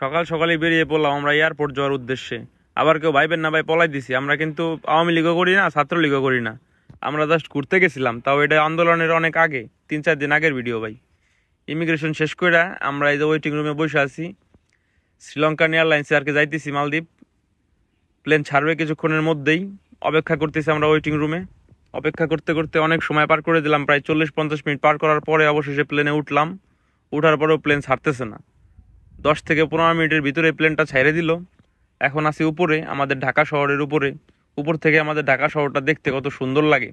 সকাল সকালই বেরিয়ে পড়লাম আমরা এয়ারপোর্ট যাওয়ার উদ্দেশ্যে। আবার কেউ ভাইবেন না ভাই পলাই দিছি, আমরা কিন্তু আওয়ামী লীগও করি না, ছাত্রলীগও করি না, আমরা জাস্ট ঘুরতে গেছিলাম। তাও এটা আন্দোলনের অনেক আগে, 3-4 দিন আগের ভিডিও ভাই। ইমিগ্রেশন শেষ করে আমরা এই যে ওয়েটিং রুমে বসে আছি, শ্রীলঙ্কান এয়ারলাইন্সে আর কি যাইতেছি মালদ্বীপ। প্লেন ছাড়বে কিছুক্ষণের মধ্যেই, অপেক্ষা করতেছি আমরা ওয়েটিং রুমে। অপেক্ষা করতে করতে অনেক সময় পার করে দিলাম, প্রায় 40-50 মিনিট পার করার পরে অবশেষে প্লেনে উঠলাম। উঠার পরেও প্লেন ছাড়তেছে না। 10 থেকে 15 মিনিটের ভিতরে প্লেনটা ছেড়ে দিল। এখন আছি উপরে, আমাদের ঢাকা শহরের উপরে। উপর থেকে আমাদের ঢাকা শহরটা দেখতে কত সুন্দর লাগে,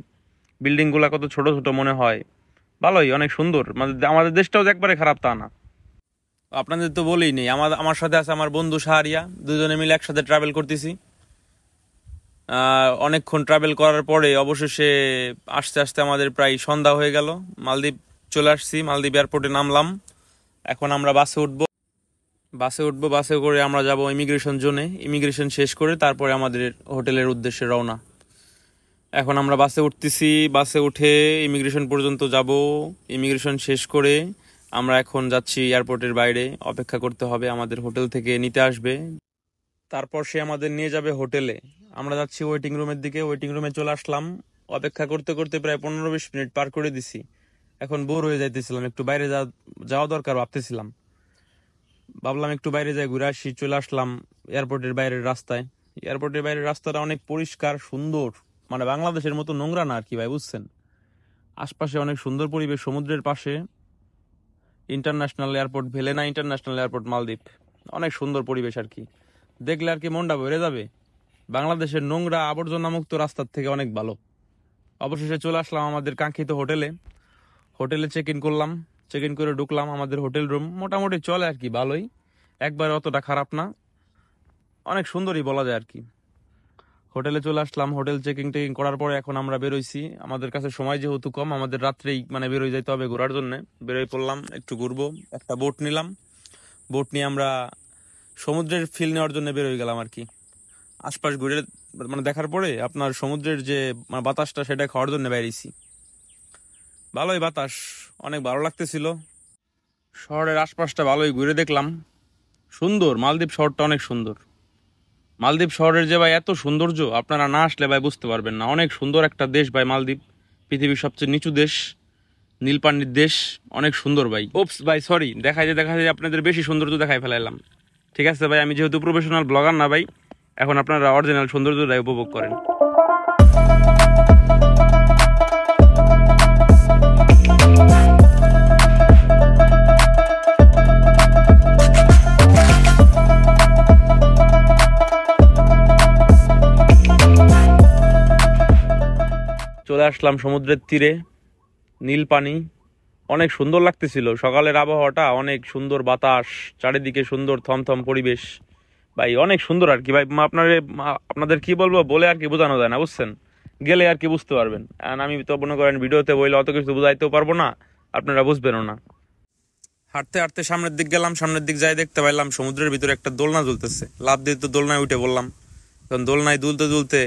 বিল্ডিংগুলা কত ছোট ছোট মনে হয়, ভালোই অনেক সুন্দর। আমাদের দেশটাও যে একবারে খারাপ তা না। আপনাদের তো বলেই নেই, আমার সাথে আছে আমার বন্ধু শাহরিয়া, দুজনে মিলে একসাথে ট্রাভেল করতেছি। অনেকক্ষণ ট্রাভেল করার পরে অবশেষে আস্তে আস্তে আমাদের প্রায় সন্ধ্যা হয়ে গেল। মালদ্বীপ চলে আসছি, মালদ্বীপ এয়ারপোর্টে নামলাম। এখন আমরা বাসে করে আমরা যাব ইমিগ্রেশন জোনে। ইমিগ্রেশন শেষ করে তারপরে আমাদের হোটেলের উদ্দেশ্যে রওনা। এখন আমরা বাসে উঠতেছি, বাসে উঠে ইমিগ্রেশন পর্যন্ত যাব। ইমিগ্রেশন শেষ করে আমরা এখন যাচ্ছি এয়ারপোর্টের বাইরে, অপেক্ষা করতে হবে, আমাদের হোটেল থেকে নিতে আসবে, তারপর সে আমাদের নিয়ে যাবে হোটেলে। আমরা যাচ্ছি ওয়েটিং রুমের দিকে। ওয়েটিং রুমে চলে আসলাম। অপেক্ষা করতে করতে প্রায় 15-20 মিনিট পার করে দিছি। এখন বোর হয়ে যাইতেছিলাম, একটু বাইরে যাওয়া দরকার ভাবলাম একটু বাইরে যাই, ঘুরে আসি। চলে আসলাম এয়ারপোর্টের বাইরের রাস্তায়। এয়ারপোর্টের বাইরের রাস্তাটা অনেক পরিষ্কার সুন্দর, মানে বাংলাদেশের মতো নোংরা না আর কি ভাই, বুঝছেন। আশপাশে অনেক সুন্দর পরিবেশ, সমুদ্রের পাশে। ইন্টারন্যাশনাল এয়ারপোর্ট ভেলেনা ইন্টারন্যাশনাল এয়ারপোর্ট মালদ্বীপ, অনেক সুন্দর পরিবেশ আর কি। দেখলে আর কি মনটা ভরে যাবে। বাংলাদেশের নোংরা আবর্জনা মুক্ত রাস্তার থেকে অনেক ভালো। অবশেষে চলে আসলাম আমাদের কাঙ্ক্ষিত হোটেলে। হোটেলে চেক ইন করলাম, চেক ইন করে ঢুকলাম। আমাদের হোটেল রুম মোটামুটি চলে আর কি, ভালোই, একবারে অতটা খারাপ না, অনেক সুন্দরই বলা যায় আর কি। হোটেলে চলে আসলাম, হোটেল চেকিং টেকিং করার পরে এখন আমরা বেরোইছি। আমাদের কাছে সময় যেহেতু কম, আমাদের রাত্রেই মানে বেরোয় যাইতে হবে ঘোরার জন্য। বেরোয় পড়লাম, একটু ঘুরবো, একটা বোট নিলাম। বোট নিয়ে আমরা সমুদ্রের ফিল নেওয়ার জন্য বেরোয় গেলাম আর কি। আশপাশ ঘুরে মানে দেখার পরে আপনার সমুদ্রের যে বাতাসটা সেটা খাওয়ার জন্য বেরিয়েছি। ভালোই বাতাস, অনেক ভালো লাগতেছিল। শহরের আশপাশটা ভালোই ঘুরে দেখলাম, সুন্দর। মালদ্বীপ শহরটা অনেক সুন্দর। মালদ্বীপ শহরের যে ভাই এত সৌন্দর্য, আপনারা না আসলে ভাই বুঝতে পারবেন না। অনেক সুন্দর একটা দেশ ভাই মালদ্বীপ, পৃথিবীর সবচেয়ে নিচু দেশ, নীল পানির দেশ, অনেক সুন্দর ভাই। ওপস ভাই সরি, দেখায় যে আপনাদের বেশি সৌন্দর্য দেখাই ফেলাইলাম। ঠিক আছে ভাই, আমি যেহেতু প্রফেশনাল ব্লগার না ভাই, এখন আপনারা অরিজিনাল সৌন্দর্যটাই উপভোগ করেন। চলে আসলাম সমুদ্রের তীরে, নীল পানি, অনেক সুন্দর লাগতেছিল। সকালের আবহাওয়াটা অনেক সুন্দর, বাতাস চারিদিকে, সুন্দর থমথম পরিবেশ ভাই, অনেক সুন্দর আর কি ভাই। আপনাদের কি বলবো, বলে আর কি বোঝানো যায় না, বুঝছেন। গেলে আর কি বুঝতে পারবেন। আর আমি তো মনে করেন ভিডিওতে বললে অত কিছু বুঝাইতেও পারবো না, আপনারা বুঝবেনও না। হাঁটতে হাঁটতে সামনের দিক গেলাম, সামনের দিক যাই দেখতে পাইলাম সমুদ্রের ভিতরে একটা দোলনা ঝুলতেছে। লাফ দিয়ে তো দোলনায় উঠে বললাম। কারণ দোলনায় দুলতে দুলতে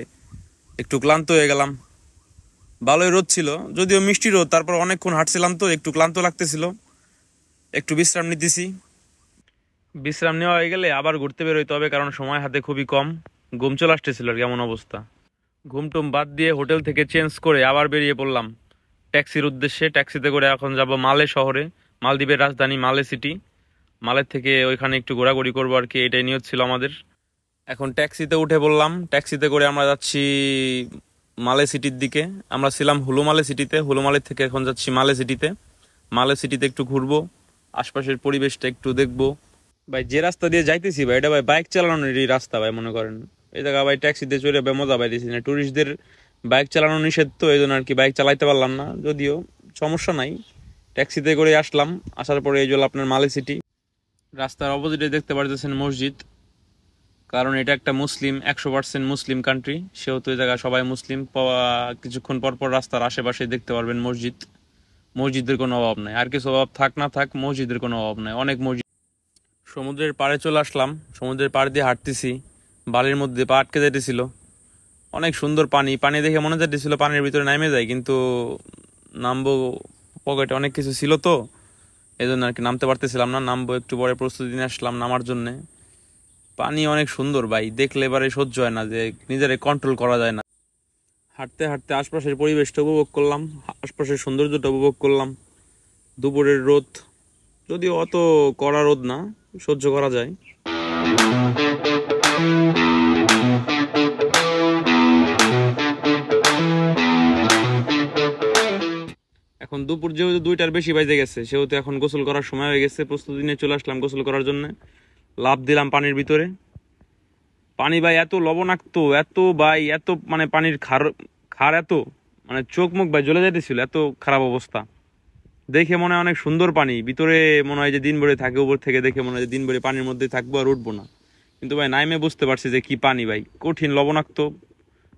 একটু ক্লান্ত হয়ে গেলাম। ভালোই রোদ ছিল, যদিও মিষ্টি রোদ, তারপর অনেকক্ষণ হাঁটছিলাম তো একটু ক্লান্ত লাগতেছিল, একটু বিশ্রাম নিতেছি। বিশ্রাম নেওয়া হয়ে গেলে আবার ঘুরতে বেরোইতে হবে, কারণ সময় হাতে খুবই কম। ঘুম চলে আসতেছিল আর কেমন অবস্থা। ঘুমটুম বাদ দিয়ে হোটেল থেকে চেঞ্জ করে আবার বেরিয়ে পড়লাম ট্যাক্সির উদ্দেশ্যে। ট্যাক্সিতে করে এখন যাব মালে শহরে, মালদ্বীপের রাজধানী মালে সিটি। মালের থেকে ওইখানে একটু ঘোরাঘুরি করবো আর কি, এটাই নিয়ত ছিল আমাদের। এখন ট্যাক্সিতে উঠে বললাম, ট্যাক্সিতে করে আমরা যাচ্ছি মালে সিটির দিকে। আমরা ছিলাম হুলুমালে সিটিতে, হুলুমালের থেকে এখন যাচ্ছি মালে সিটিতে। মালে সিটিতে একটু ঘুরবো, আশপাশের পরিবেশটা একটু দেখবো। ভাই যে রাস্তা দিয়ে যাইতেছি ভাই, এটা ভাই বাইক চালানোরই রাস্তা ভাই, মনে করেন। এই জায়গা ভাই ট্যাক্সিতে চড়ে ভাই মজা পাইতেছি না। ট্যুরিস্টদের বাইক চালানো নিষেধ, তো এই জন্য আর কি বাইক চালাইতে পারলাম না, যদিও সমস্যা নাই। ট্যাক্সিতে করে আসলাম, আসার পরে এই জন্য আপনার মালে সিটি। রাস্তার অপোজিটে দেখতে পারতেছেন মসজিদ, কারণ এটা একটা মুসলিম, 100% মুসলিম কান্ট্রি, সেহেতু এই জায়গা সবাই মুসলিম। কিছুক্ষণ পর পর রাস্তার আশেপাশে দেখতে পারবেন মসজিদ। মসজিদের কোনো অভাব নাই, আর কিছু অভাব থাক না থাক, মসজিদের কোনো অভাব নাই, অনেক মসজিদ। সমুদ্রের পাড়ে চলে আসলাম, সমুদ্রের পাড় দিয়ে হাঁটতেছি, বালির মধ্যে পা আটকে যেতেছিল। অনেক সুন্দর পানি, পানি দেখে মনে যাচ্ছিল পানির ভিতরে নামে যায়, কিন্তু নামবো, পকেটে অনেক কিছু ছিল তো এই জন্য আর কি নামতে পারতেছিলাম না, নামবো একটু পরে, প্রস্তুতি নিয়ে আসলাম নামার জন্যে। পানি অনেক সুন্দর ভাই, দেখলে এবারে সহ্য হয় না, যে নিজের কন্ট্রোল করা যায় না। হাঁটতে হাঁটতে আশপাশের পরিবেশটা উপভোগ করলাম, আশপাশের সৌন্দর্যটা উপভোগ করলাম। দুপুরের রোদ, যদিও অত কড়া রোদ না, সহ্য করা যায়। এখন দুপুর যেহেতু 2টার বেশি বাজে গেছে, সেহেতু এখন গোসল করার সময় হয়ে গেছে। প্রস্তুতি নিয়ে চলে আসলাম গোসল করার জন্য। লাফ দিলাম পানির ভিতরে। পানি ভাই এত লবণাক্ত, এত ভাই এত মানে পানির খার খার এত, মানে চোখ মুখ ভাই জ্বলে যাইতেছিল, এত খারাপ অবস্থা। দেখে মনে হয় অনেক সুন্দর পানি, ভিতরে মনে হয় যে দিন ভরে থাকে, উপর থেকে দেখে মনে হয় যে দিন ভরে পানির মধ্যে থাকবো আর উঠবো না। কিন্তু ভাই নাইমে বুঝতে পারছি যে কি পানি ভাই, কঠিন লবণাক্ত,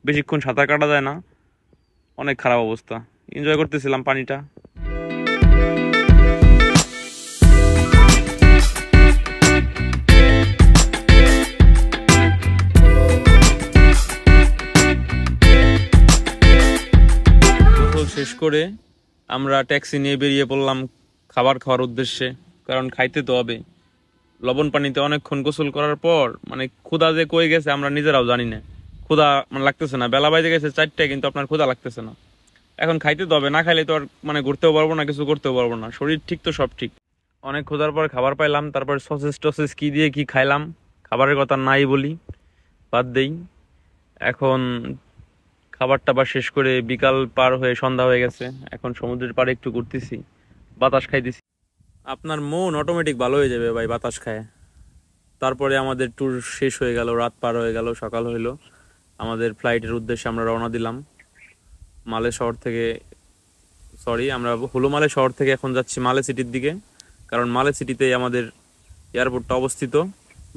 বেশিক্ষণ সাঁতার কাটা যায় না, অনেক খারাপ অবস্থা। এনজয় করতেছিলাম পানিটা। গোসল শেষ করে আমরা ট্যাক্সি নিয়ে বেরিয়ে পড়লাম খাবার খাওয়ার উদ্দেশ্যে, কারণ খাইতে তো হবে। লবণ পানিতে অনেকক্ষণ গোসল করার পর মানে ক্ষুধা যে কই গেছে আমরা নিজেরাও জানি না, ক্ষুধা মানে লাগতেছে না। বেলা বাইরে গেছে 4টায়, কিন্তু আপনার ক্ষুধা লাগতেছে না। এখন খাইতে তো হবে, না খাইলে তো আর মানে ঘুরতেও পারবো না, কিছু করতেও পারবো না। শরীর ঠিক তো সব ঠিক। অনেক ক্ষুধার পর খাবার পাইলাম, তারপর সসেস টসেস কি দিয়ে কি খাইলাম, খাবারের কথা নাই বলি, বাদ দেই। এখন খাবার টাবার শেষ করে বিকাল পার হয়ে সন্ধ্যা হয়ে গেছে, এখন সমুদ্রের পাড়ে একটু ঘুরতেছি, বাতাস খাইতেছি। আপনার মন অটোমেটিক ভালো হয়ে যাবে ভাই বাতাস খায়। তারপরে আমাদের ট্যুর শেষ হয়ে গেল, রাত পার হয়ে গেল, সকাল হইলো। আমাদের ফ্লাইটের উদ্দেশ্যে আমরা রওনা দিলাম মালে শহর থেকে। আমরা হুলুমালে শহর থেকে এখন যাচ্ছি মালে সিটির দিকে, কারণ মালে সিটিতেই আমাদের এয়ারপোর্টটা অবস্থিত,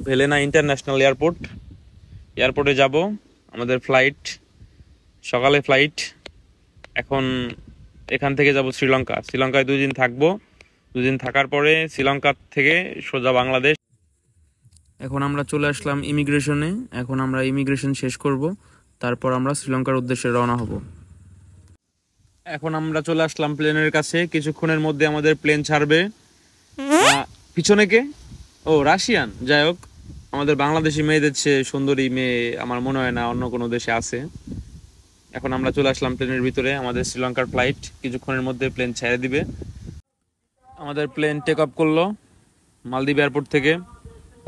ভেলেনা ইন্টারন্যাশনাল এয়ারপোর্ট। এয়ারপোর্টে যাব, আমাদের ফ্লাইট সকালে ফ্লাইট। এখন এখান থেকে যাব শ্রীলঙ্কা, শ্রীলঙ্কায় 2 দিন থাকবো। 2 দিন থাকার পরে শ্রীলঙ্কা থেকে সোজা বাংলাদেশ। এখন আমরা চলে আসলাম ইমিগ্রেশনে, এখন আমরা ইমিগ্রেশন শেষ করব, তারপর আমরা শ্রীলঙ্কার উদ্দেশ্যে রওনা হব। এখন আমরা চলে আসলাম প্লেনের কাছে, কিছুক্ষণের মধ্যে আমাদের প্লেন ছাড়বে। পিছনে কে? ও রাশিয়ান। যাই হোক, আমাদের বাংলাদেশি মেয়েদের চেয়ে সুন্দরী মেয়ে আমার মনে হয় না অন্য কোনো দেশে আছে। এখন আমরা চলে আসলাম প্লেনের ভিতরে, আমাদের শ্রীলঙ্কার ফ্লাইট কিছুক্ষণের মধ্যে প্লেন ছেড়ে দিবে। আমাদের প্লেন টেক অফ করলো মালদ্বীপ এয়ারপোর্ট থেকে।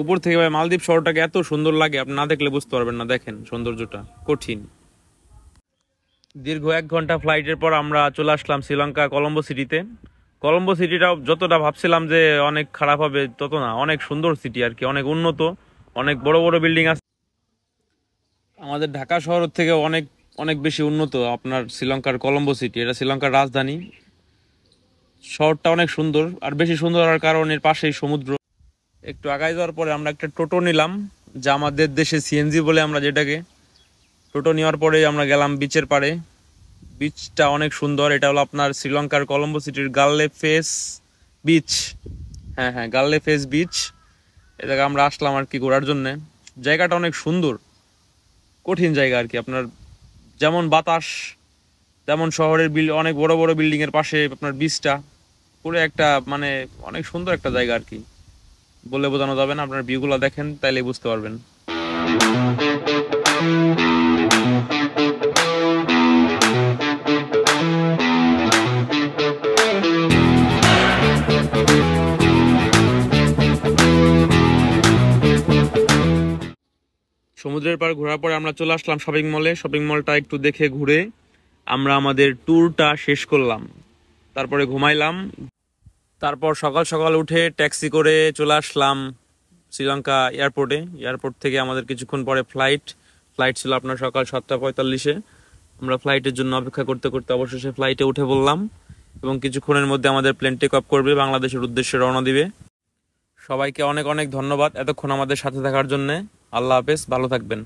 উপর থেকে ভাই মালদ্বীপ শহরটাকে এত সুন্দর লাগে, আপনি না দেখলে বুঝতে পারবেন না, দেখেন সৌন্দর্যটা কঠিন। দীর্ঘ 1 ঘন্টা ফ্লাইটের পর আমরা চলে আসলাম শ্রীলঙ্কা কলম্বো সিটিতে। কলম্বো সিটিটাও যতটা ভাবছিলাম যে অনেক খারাপ হবে তত না, অনেক সুন্দর সিটি আর কি, অনেক উন্নত, অনেক বড় বড় বিল্ডিং আছে। আমাদের ঢাকা শহর থেকে অনেক অনেক বেশি উন্নত আপনার শ্রীলঙ্কার কলম্বো সিটি, এটা শ্রীলঙ্কার রাজধানী। শহরটা অনেক সুন্দর, আর বেশি সুন্দর হওয়ার কারণ এর পাশেই সমুদ্র। একটু আগায় যাওয়ার পরে আমরা একটা টোটো নিলাম, যা আমাদের দেশে সিএনজি বলে আমরা যেটাকে। টোটো নেওয়ার পরে আমরা গেলাম বিচের পাড়ে। বিচটা অনেক সুন্দর, এটা হলো আপনার শ্রীলঙ্কার কলম্বো সিটির গাল্লে ফেস বিচ। হ্যাঁ হ্যাঁ, গাল্লে ফেস বিচ। এ জায়গায় আমরা আসলাম আর কি ঘোরার জন্যে। জায়গাটা অনেক সুন্দর, কঠিন জায়গা আর কি। আপনার যেমন বাতাস, তেমন শহরের অনেক বড় বড় বিল্ডিং এর পাশে আপনার বিচটা, পুরো একটা মানে অনেক সুন্দর একটা জায়গা আর কি, বলে বোঝানো যাবে না। আপনার ভিউগুলো দেখেন তাইলে বুঝতে পারবেন। সমুদ্রের পাড় ঘোরার পরে আমরা চলে আসলাম শপিং মলে। শপিং মলটা একটু দেখে ঘুরে আমরা আমাদের ট্যুরটা শেষ করলাম, তারপরে ঘুমাইলাম। তারপর সকাল সকাল উঠে ট্যাক্সি করে চলে আসলাম শ্রীলঙ্কা এয়ারপোর্টে। এয়ারপোর্ট থেকে আমাদের কিছুক্ষণ পরে ফ্লাইট ছিল আপনার সকাল 7:45-এ। আমরা ফ্লাইটের জন্য অপেক্ষা করতে করতে অবশেষে ফ্লাইটে উঠে পড়লাম, এবং কিছুক্ষণের মধ্যে আমাদের প্লেন টেক অফ করবে, বাংলাদেশের উদ্দেশ্যে রওনা দিবে। সবাইকে অনেক অনেক ধন্যবাদ এতক্ষণ আমাদের সাথে থাকার জন্য। আল্লাহ হাফেজ, ভালো থাকবেন।